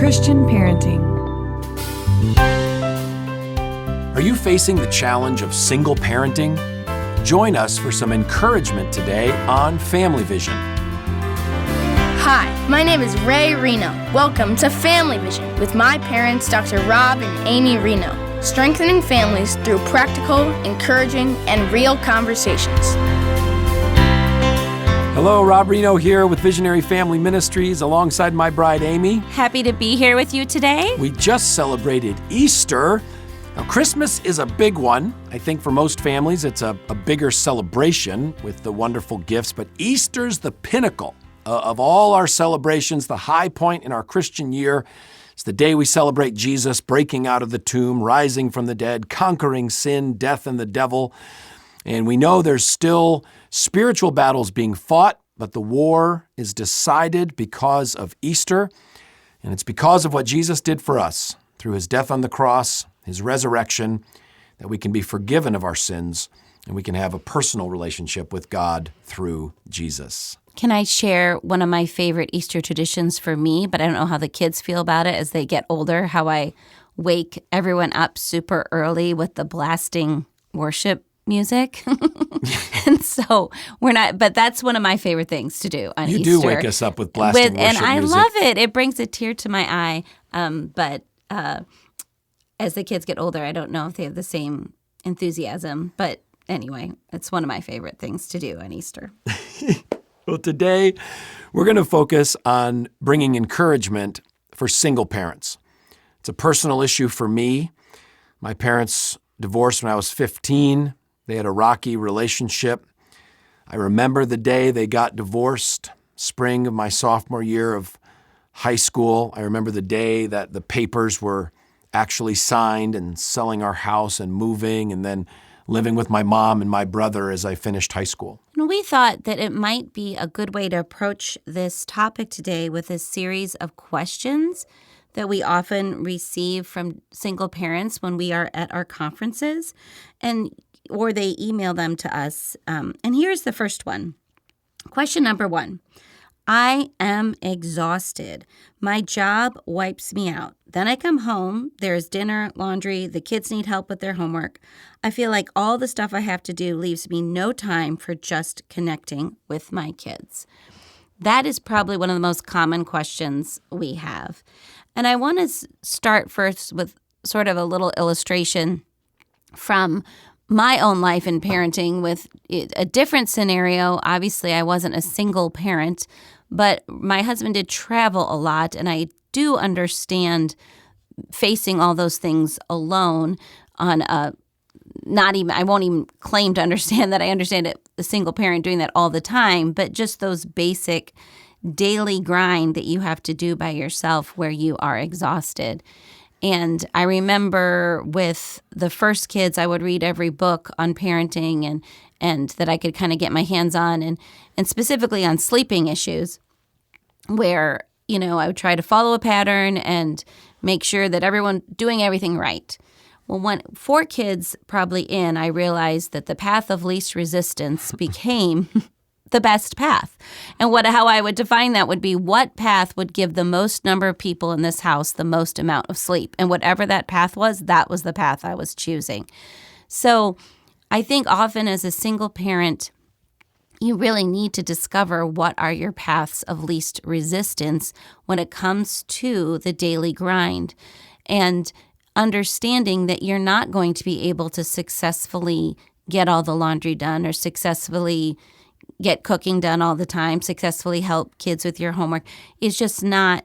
Christian parenting. Are you facing the challenge of single parenting? Join us for some encouragement today on Family Vision. Hi, my name is Ray Rienow. Welcome to Family Vision with my parents, Dr. Rob and Amy Rienow, strengthening families through practical, encouraging, and real conversations. Hello, Rob Rienow here with Visionary Family Ministries alongside my bride, Amy. Happy to be here with you today. We just celebrated Easter. Now, Christmas is a big one. I think for most families, it's a bigger celebration with the wonderful gifts, but Easter's the pinnacle of all our celebrations, the high point in our Christian year. It's the day we celebrate Jesus breaking out of the tomb, rising from the dead, conquering sin, death, and the devil. And we know there's still spiritual battles being fought, but the war is decided because of Easter. And it's because of what Jesus did for us through his death on the cross, his resurrection, that we can be forgiven of our sins and we can have a personal relationship with God through Jesus. Can I share one of my favorite Easter traditions for me, but I don't know how the kids feel about it as they get older, how I wake everyone up super early with the blasting worship music. And so but that's one of my favorite things to do on Easter. You do wake us up with blasting worship and I music. love it. It brings a tear to my eye. But as the kids get older, I don't know if they have the same enthusiasm. But anyway, it's one of my favorite things to do on Easter. Well, today we're going to focus on bringing encouragement for single parents. It's a personal issue for me. My parents divorced when I was 15. They had a rocky relationship. I remember the day they got divorced, spring of my sophomore year of high school. I remember the day that the papers were actually signed and selling our house and moving and then living with my mom and my brother as I finished high school. And we thought that it might be a good way to approach this topic today with a series of questions that we often receive from single parents when we are at our conferences, or they email them to us. And here's the first one. Question number 1. I am exhausted. My job wipes me out. Then I come home, there's dinner, laundry, the kids need help with their homework. I feel like all the stuff I have to do leaves me no time for just connecting with my kids. That is probably one of the most common questions we have. And I want to start first with sort of a little illustration from my own life in parenting with a different scenario. Obviously, I wasn't a single parent, but my husband did travel a lot, and I do understand facing all those things alone on a I won't even claim to understand that I understand it, a single parent doing that all the time, but just those basic daily grind that you have to do by yourself where you are exhausted. And I remember with the first kids, I would read every book on parenting and that I could kind of get my hands on, and specifically on sleeping issues, where, I would try to follow a pattern and make sure that everyone doing everything right. Well, when 4 kids probably in, I realized that the path of least resistance became the best path. And how I would define that would be what path would give the most number of people in this house the most amount of sleep. And whatever that path was, that was the path I was choosing. So I think often as a single parent, you really need to discover what are your paths of least resistance when it comes to the daily grind. And understanding that you're not going to be able to successfully get all the laundry done or successfully get cooking done all the time, successfully help kids with your homework, is just not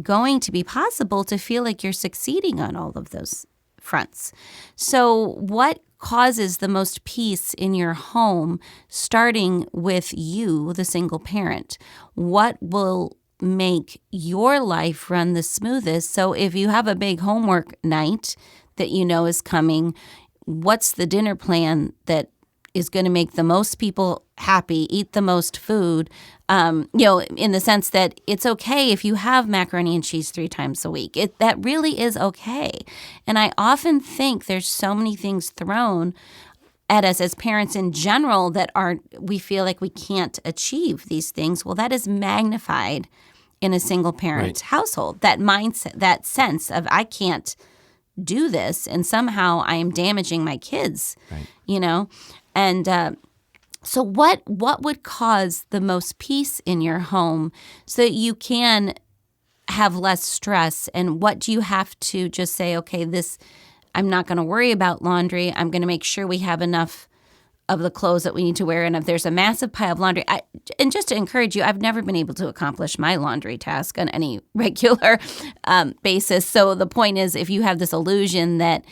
going to be possible to feel like you're succeeding on all of those fronts. So what causes the most peace in your home, starting with you, the single parent? What will make your life run the smoothest? So if you have a big homework night that you know is coming, what's the dinner plan that is going to make the most people happy, eat the most food, in the sense that it's okay if you have macaroni and cheese 3 times a week. That really is okay. And I often think there's so many things thrown at us as parents in general that we feel like we can't achieve these things. Well, that is magnified in a single parent household. That mindset, that sense of I can't do this and somehow I am damaging my kids, And so what would cause the most peace in your home so that you can have less stress? And what do you have to just say, okay, I'm not going to worry about laundry. I'm going to make sure we have enough of the clothes that we need to wear. And if there's a massive pile of laundry, and just to encourage you, I've never been able to accomplish my laundry task on any regular basis. So the point is, if you have this illusion that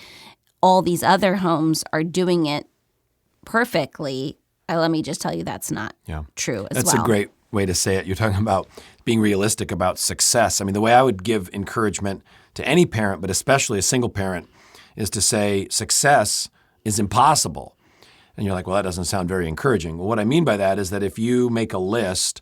all these other homes are doing it perfectly, let me just tell you that's not true as well. That's a great way to say it. You're talking about being realistic about success. I mean, the way I would give encouragement to any parent, but especially a single parent, is to say success is impossible. And you're like, well, that doesn't sound very encouraging. Well, what I mean by that is that if you make a list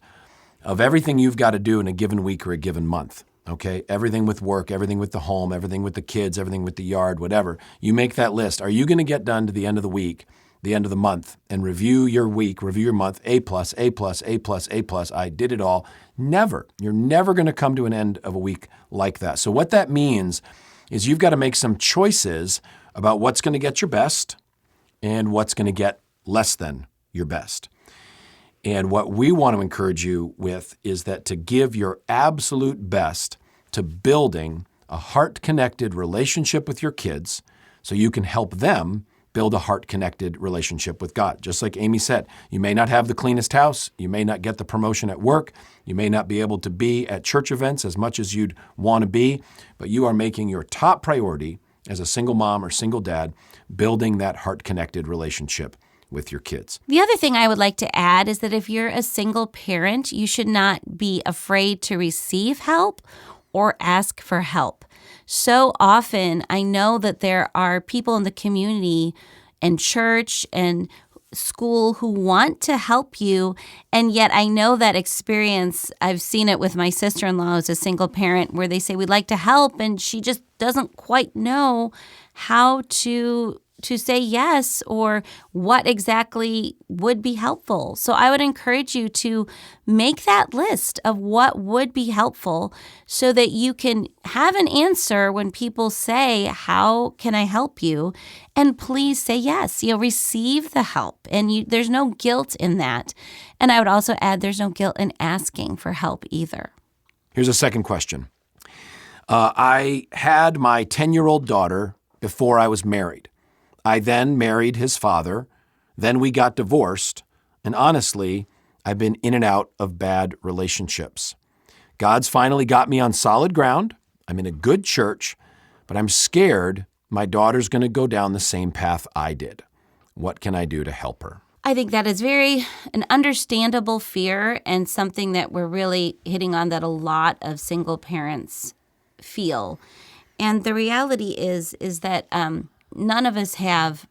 of everything you've got to do in a given week or a given month, okay, everything with work, everything with the home, everything with the kids, everything with the yard, whatever, you make that list. Are you going to get done to the end of the week, the end of the month, and review your week, review your month, A+, A+, A+, A+, I did it all? Never. You're never going to come to an end of a week like that. So what that means is you've got to make some choices about what's going to get your best and what's going to get less than your best. And what we want to encourage you with is that to give your absolute best to building a heart-connected relationship with your kids so you can help them build a heart-connected relationship with God. Just like Amy said, you may not have the cleanest house, you may not get the promotion at work, you may not be able to be at church events as much as you'd want to be, but you are making your top priority as a single mom or single dad, building that heart-connected relationship with your kids. The other thing I would like to add is that if you're a single parent, you should not be afraid to receive help or ask for help. So often, I know that there are people in the community and church and school who want to help you, and yet I know that experience. I've seen it with my sister-in-law who's a single parent where they say we'd like to help, and she just doesn't quite know how to say yes or what exactly would be helpful. So I would encourage you to make that list of what would be helpful so that you can have an answer when people say, how can I help you? And please say yes. Receive the help. And there's no guilt in that. And I would also add there's no guilt in asking for help either. Here's a second question. I had my 10-year-old daughter before I was married. I then married his father. Then we got divorced. And honestly, I've been in and out of bad relationships. God's finally got me on solid ground. I'm in a good church, but I'm scared my daughter's going to go down the same path I did. What can I do to help her? I think that is an understandable fear and something that we're really hitting on that a lot of single parents feel. And the reality is that none of us have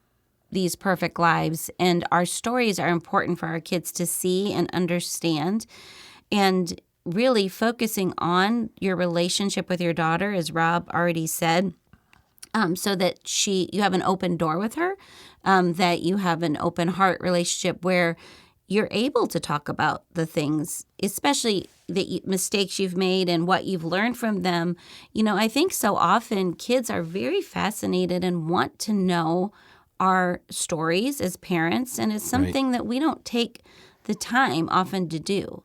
these perfect lives, and our stories are important for our kids to see and understand. And really focusing on your relationship with your daughter, as Rob already said, so that you have an open door with her, that you have an open heart relationship where you're able to talk about the things, especially the mistakes you've made and what you've learned from them. I think so often kids are very fascinated and want to know our stories as parents, and it's something that we don't take the time often to do.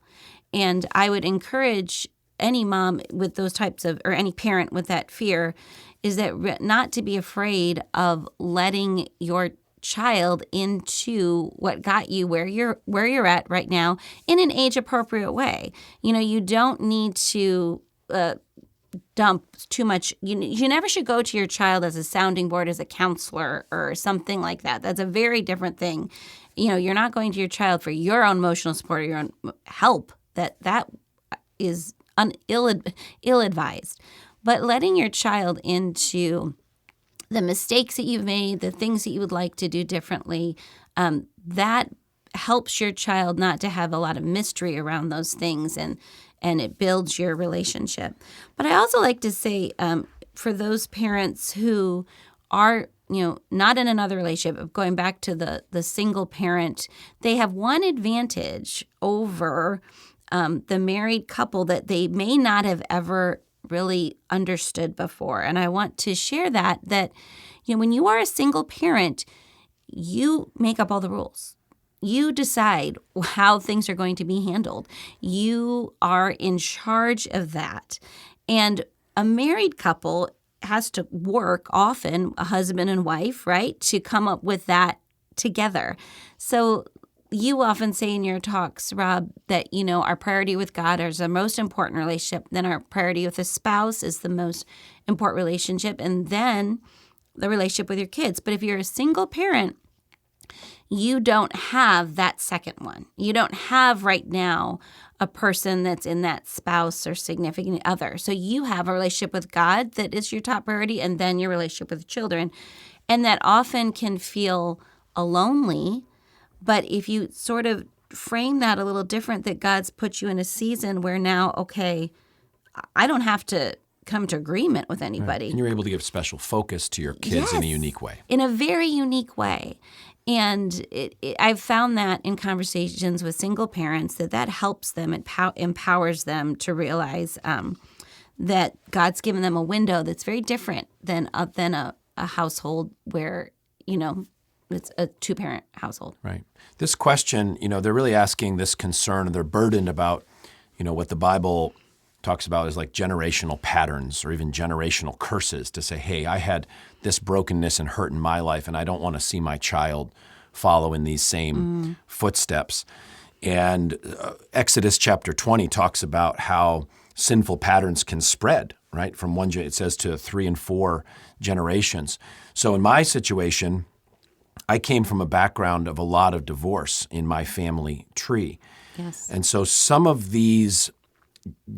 And I would encourage any mom with those types of, or any parent with that fear, is that not to be afraid of letting your child into what got you where you're at right now in an age appropriate way. You don't need to dump too much. You never should go to your child as a sounding board, as a counselor or something like that. That's a very different thing. You're not going to your child for your own emotional support or your own help. That is ill-advised. But letting your child into the mistakes that you've made, the things that you would like to do differently, that helps your child not to have a lot of mystery around those things, and it builds your relationship. But I also like to say, for those parents who are not in another relationship, going back to the single parent, they have one advantage over the married couple that they may not have ever really understood before. And I want to share that when you are a single parent, you make up all the rules. You decide how things are going to be handled. You are in charge of that. And a married couple has to work often, a husband and wife, right, to come up with that together. So you often say in your talks, Rob, that, our priority with God is the most important relationship. Then our priority with a spouse is the most important relationship. And then the relationship with your kids. But if you're a single parent, you don't have that second one. You don't have right now a person that's in that spouse or significant other. So you have a relationship with God that is your top priority, and then your relationship with children. And that often can feel lonely. But if you sort of frame that a little different, that God's put you in a season where now, okay, I don't have to come to agreement with anybody. Right. And you're able to give special focus to your kids in a unique way. In a very unique way. And I've found that in conversations with single parents that helps them, empowers them to realize that God's given them a window that's very different than a household where, it's a two-parent household. Right. This question, they're really asking this concern, and they're burdened about, what the Bible talks about is like generational patterns or even generational curses, to say, hey, I had this brokenness and hurt in my life, and I don't want to see my child follow in these same footsteps. And Exodus chapter 20 talks about how sinful patterns can spread, right? From one, it says, to 3 and 4 generations. So in my situation, I came from a background of a lot of divorce in my family tree. Yes. And so some of these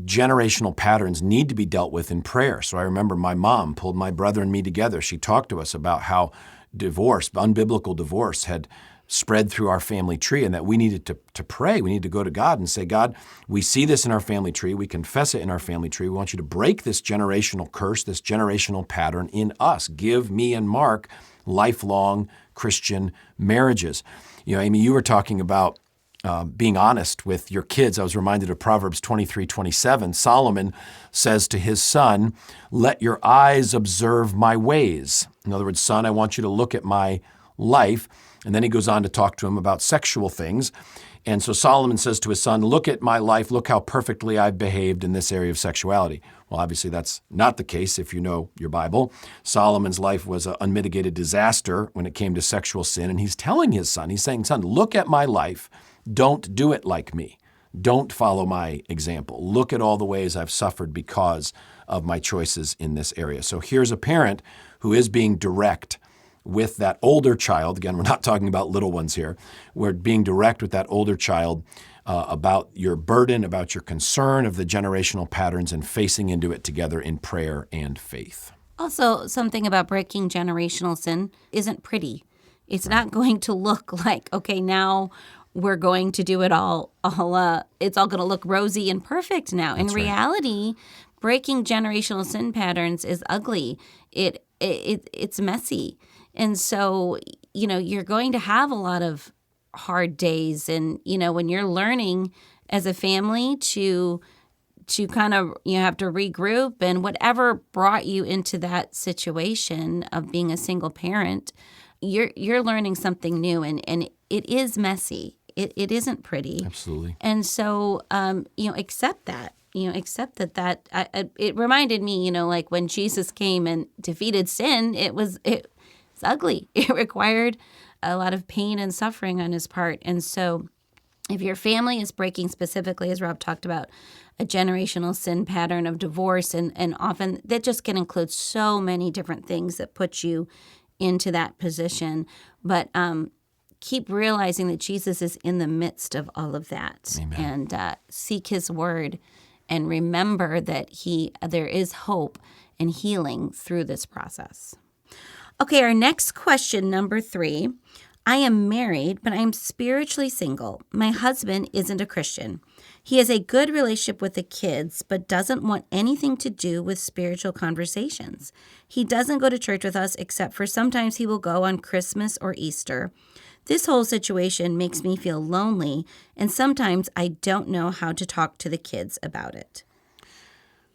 generational patterns need to be dealt with in prayer. So I remember my mom pulled my brother and me together. She talked to us about how divorce, unbiblical divorce, had spread through our family tree, and that we needed to pray. We need to go to God and say, God, we see this in our family tree. We confess it in our family tree. We want you to break this generational curse, this generational pattern in us. Give me and Mark lifelong Christian marriages. Amy, you were talking about being honest with your kids. I was reminded of Proverbs 23:27. Solomon says to his son, let your eyes observe my ways. In other words, son, I want you to look at my life. And then he goes on to talk to him about sexual things. And so Solomon says to his son, look at my life. Look how perfectly I've behaved in this area of sexuality. Well, obviously that's not the case if you know your Bible. Solomon's life was an unmitigated disaster when it came to sexual sin. And he's telling his son, he's saying, son, look at my life. Don't do it like me. Don't follow my example. Look at all the ways I've suffered because of my choices in this area. So here's a parent who is being direct with that older child. Again, we're not talking about little ones here. We're being direct with that older child about your burden, about your concern of the generational patterns, and facing into it together in prayer and faith. Also, something about breaking generational sin isn't pretty. It's not going to look like, okay, now we're going to do it all it's all going to look rosy and perfect now. In reality, breaking generational sin patterns is ugly. It's messy. And so, you're going to have a lot of hard days. And, when you're learning as a family to kind of, have to regroup, and whatever brought you into that situation of being a single parent, you're learning something new, and it is messy. It isn't pretty. Absolutely. And so, accept that. Accept that it reminded me, like when Jesus came and defeated sin, it's ugly. It required a lot of pain and suffering on his part. And so if your family is breaking, specifically, as Rob talked about, a generational sin pattern of divorce, and often that just can include so many different things that put you into that position. But keep realizing that Jesus is in the midst of all of that. Amen. And seek his word, and remember that there is hope and healing through this process. Okay, our next question, number 3. I am married, but I'm spiritually single. My husband isn't a Christian. He has a good relationship with the kids, but doesn't want anything to do with spiritual conversations. He doesn't go to church with us, except for sometimes he will go on Christmas or Easter. This whole situation makes me feel lonely, and sometimes I don't know how to talk to the kids about it.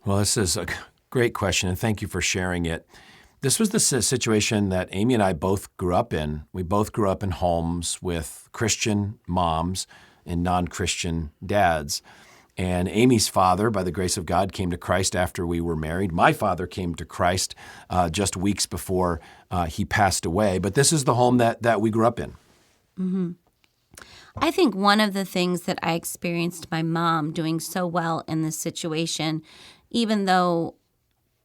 Well, this is a great question, and thank you for sharing it. This was the situation that Amy and I both grew up in. We both grew up in homes with Christian moms and non-Christian dads. And Amy's father, by the grace of God, came to Christ after we were married. My father came to Christ just weeks before he passed away. But this is the home that we grew up in. Mm-hmm. I think one of the things that I experienced my mom doing so well in this situation, even though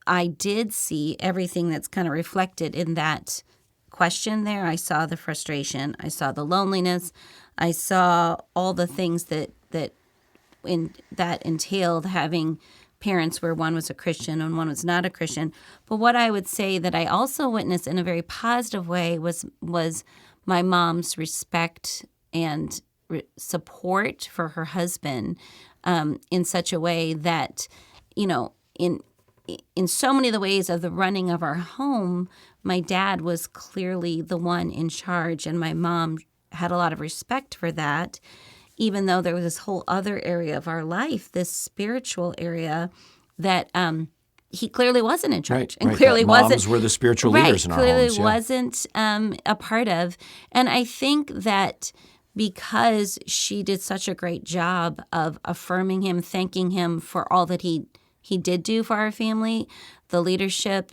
I did see everything that's kind of reflected in that question there. I saw the frustration. I saw the loneliness. I saw all the things that entailed having parents where one was a Christian and one was not a Christian. But what I would say that I also witnessed in a very positive way was my mom's respect and support for her husband in such a way that, in so many of the ways of the running of our home, my dad was clearly the one in charge, and my mom had a lot of respect for that, even though there was this whole other area of our life, this spiritual area that he clearly wasn't in charge, and clearly moms wasn't. Were the spiritual leaders in our clearly homes. Yeah. Wasn't a part of, and I think that because she did such a great job of affirming him, thanking him for all that he did do for our family, the leadership,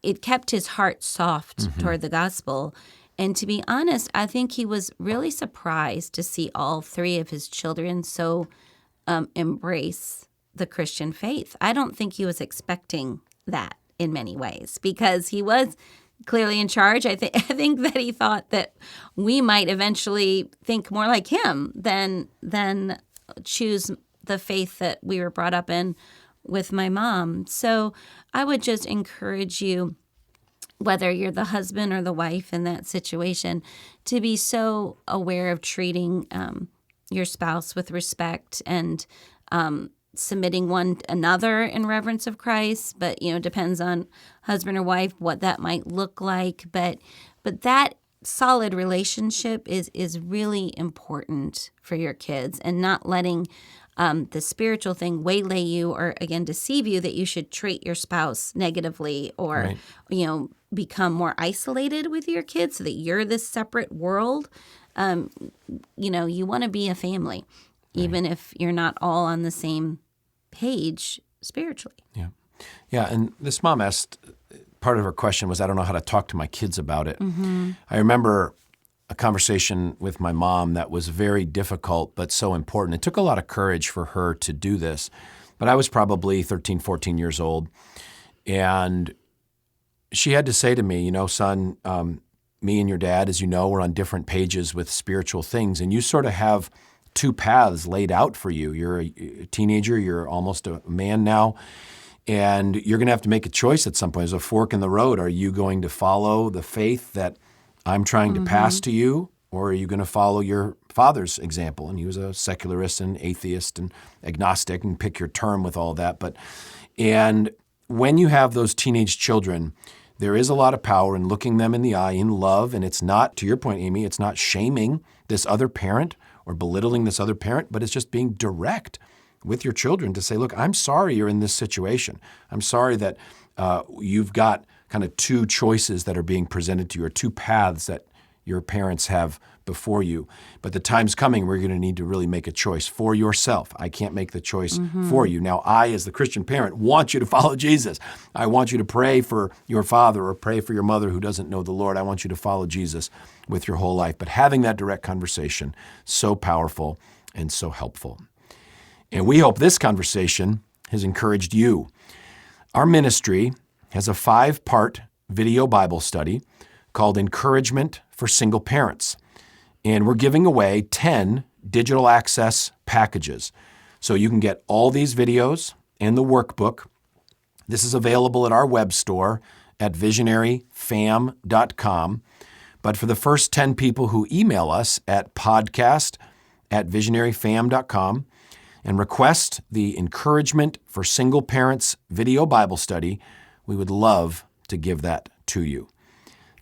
it kept his heart soft toward the gospel. And to be honest, I think he was really surprised to see all three of his children so embrace the Christian faith. I don't think he was expecting that in many ways because he was clearly in charge. I think that he thought that we might eventually think more like him than choose the faith that we were brought up in with my mom. So I would just encourage you, whether you're the husband or the wife in that situation, to be so aware of treating your spouse with respect and submitting one another in reverence of Christ. But, depends on husband or wife what that might look like. But that solid relationship is really important for your kids, and not letting the spiritual thing waylay you or, again, deceive you that you should treat your spouse negatively or, become more isolated with your kids so that you're this separate world. You want to be a family, even if you're not all on the same page spiritually. Yeah. Yeah. And this mom asked, part of her question was, I don't know how to talk to my kids about it. Mm-hmm. I remember a conversation with my mom that was very difficult but so important. It took a lot of courage for her to do this. But I was probably 13, 14 years old. And she had to say to me, son, me and your dad, as you know, we're on different pages with spiritual things. And you sort of have two paths laid out for you. You're a teenager. You're almost a man now. And you're going to have to make a choice at some point. There's a fork in the road. Are you going to follow the faith that I'm trying to pass to you, or are you going to follow your father's example? And he was a secularist and atheist and agnostic, and pick your term with all that. And when you have those teenage children, there is a lot of power in looking them in the eye in love. And it's not, to your point, Amy, it's not shaming this other parent or belittling this other parent, but it's just being direct with your children to say, look, I'm sorry you're in this situation. I'm sorry that you've got kind of two choices that are being presented to you, or two paths that your parents have before you. But the time's coming where you're going to need to really make a choice for yourself. I can't make the choice for you. Now, I, as the Christian parent, want you to follow Jesus. I want you to pray for your father or pray for your mother who doesn't know the Lord. I want you to follow Jesus with your whole life. But having that direct conversation, so powerful and so helpful. And we hope this conversation has encouraged you. Our ministry has a 5-part video Bible study called Encouragement for Single Parents. And we're giving away 10 digital access packages. So you can get all these videos and the workbook. This is available at our web store at visionaryfam.com. But for the first 10 people who email us at podcast@visionaryfam.com and request the Encouragement for Single Parents video Bible study, we would love to give that to you.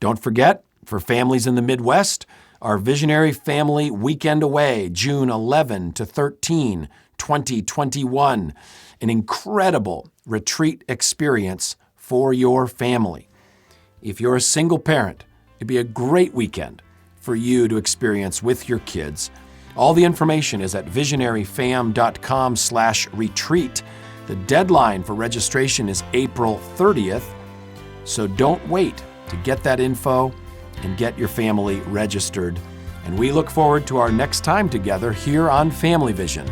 Don't forget, for families in the Midwest, our Visionary Family Weekend Away, June 11 to 13, 2021. An incredible retreat experience for your family. If you're a single parent, it'd be a great weekend for you to experience with your kids. All the information is at visionaryfam.com/retreat. The deadline for registration is April 30th, so don't wait to get that info and get your family registered. And we look forward to our next time together here on Family Vision.